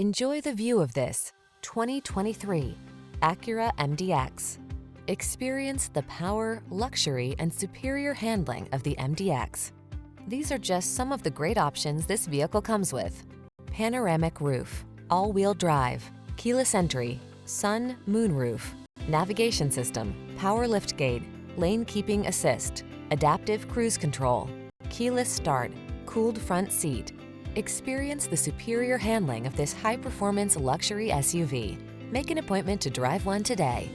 Enjoy the view of this 2023 Acura MDX. Experience the power, luxury, and superior handling of the MDX. These are just some of the great options this vehicle comes with: panoramic roof, all-wheel drive, keyless entry, sun, moonroof, navigation system, power liftgate, lane keeping assist, adaptive cruise control, keyless start, cooled front seat. Experience the superior handling of this high-performance luxury SUV. Make an appointment to drive one today.